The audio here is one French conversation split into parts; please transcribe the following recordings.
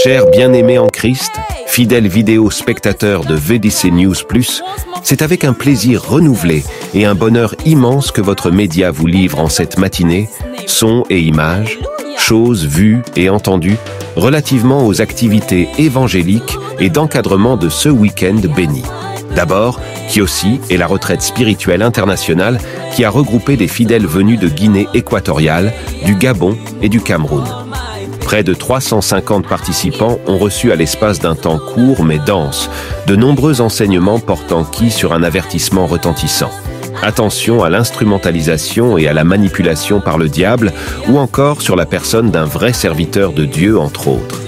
Chers bien-aimés en Christ, fidèles vidéo spectateurs de VDC News+, c'est avec un plaisir renouvelé et un bonheur immense que votre média vous livre en cette matinée, sons et images, choses vues et entendues relativement aux activités évangéliques et d'encadrement de ce week-end béni. D'abord, Kiosi est la retraite spirituelle internationale qui a regroupé des fidèles venus de Guinée équatoriale, du Gabon et du Cameroun. Près de 350 participants ont reçu à l'espace d'un temps court mais dense de nombreux enseignements portant sur un avertissement retentissant. Attention à l'instrumentalisation et à la manipulation par le diable ou encore sur la personne d'un vrai serviteur de Dieu, entre autres.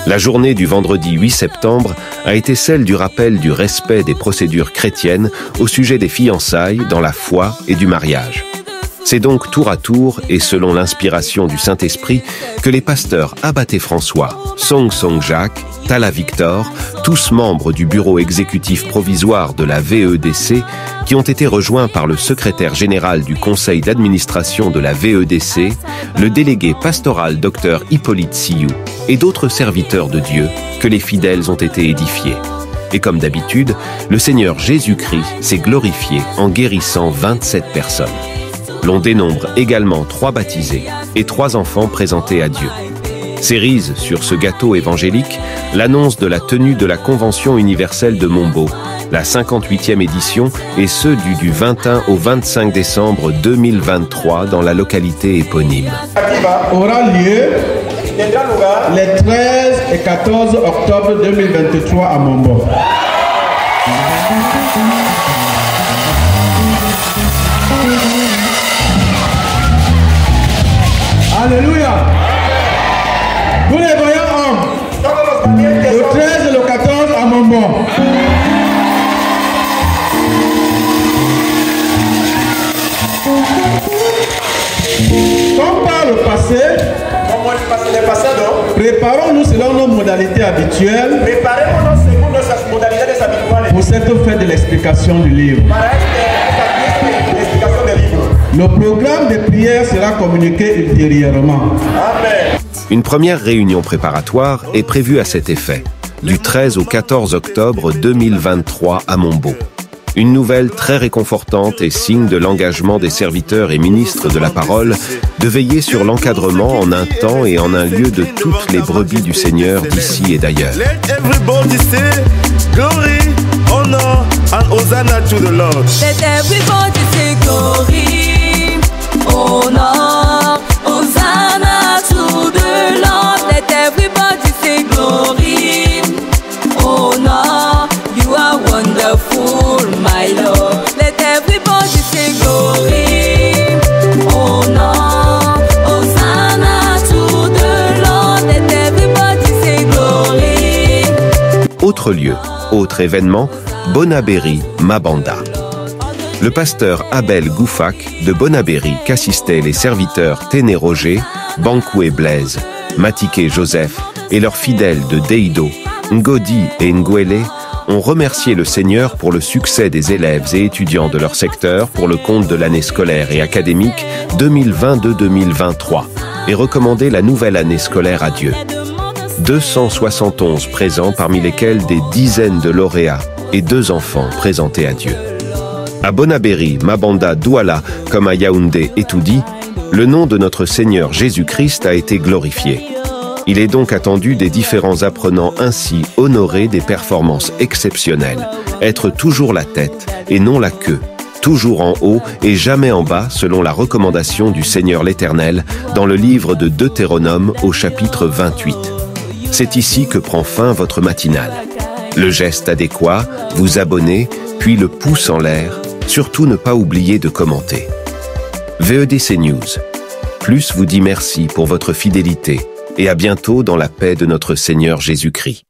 La journée du vendredi 8 septembre a été celle du rappel du respect des procédures chrétiennes au sujet des fiançailles dans la foi et du mariage. C'est donc tour à tour et selon l'inspiration du Saint-Esprit que les pasteurs Abaté François, Song Song Jacques, Tala Victor, tous membres du bureau exécutif provisoire de la VEDC, qui ont été rejoints par le secrétaire général du conseil d'administration de la VEDC, le délégué pastoral Dr Hippolyte Sillou et d'autres serviteurs de Dieu que les fidèles ont été édifiés. Et comme d'habitude, le Seigneur Jésus-Christ s'est glorifié en guérissant 27 personnes. L'on dénombre également 3 baptisés et 3 enfants présentés à Dieu. Cérise sur ce gâteau évangélique l'annonce de la tenue de la Convention universelle de Mombo, la 58e édition, et ce du 21 au 25 décembre 2023 dans la localité éponyme. Aura lieu les 13 et 14 octobre 2023 à Mombo. Alléluia. Vous les voyez hommes, le 13 et le 14 à Mombo. Comme par le passé, préparons-nous selon nos modalités habituelles pour cette fête de l'explication du livre. Le programme de prière sera communiqué ultérieurement. Amen. Une première réunion préparatoire est prévue à cet effet, du 13 au 14 octobre 2023 à Mombo. Une nouvelle très réconfortante et signe de l'engagement des serviteurs et ministres de la parole de veiller sur l'encadrement en un temps et en un lieu de toutes les brebis du Seigneur d'ici et d'ailleurs. Honor, Hosanna to the Lord. Let everybody say glory. Honor, you are wonderful, my Lord. Let everybody say glory. Honor, Hosanna to the Lord. Let everybody say glory. Autre lieu, autre événement, Bonabéry, Mabanda. Le pasteur Abel Goufak de Bonabéry qu'assistaient les serviteurs Téné Roger, Bankoué Blaise, Matiké Joseph et leurs fidèles de Deido, Ngodi et Ngwele ont remercié le Seigneur pour le succès des élèves et étudiants de leur secteur pour le compte de l'année scolaire et académique 2022-2023 et recommandé la nouvelle année scolaire à Dieu. 271 présents parmi lesquels des dizaines de lauréats et 2 enfants présentés à Dieu. À Bonabéry, Mabanda, Douala, comme à Yaoundé et Toudi, le nom de notre Seigneur Jésus-Christ a été glorifié. Il est donc attendu des différents apprenants ainsi honorés des performances exceptionnelles, être toujours la tête et non la queue, toujours en haut et jamais en bas selon la recommandation du Seigneur l'Éternel dans le livre de Deutéronome au chapitre 28. C'est ici que prend fin votre matinale. Le geste adéquat, vous abonner, puis le pouce en l'air. Surtout ne pas oublier de commenter. VEDC News. Plus vous dit merci pour votre fidélité et à bientôt dans la paix de notre Seigneur Jésus-Christ.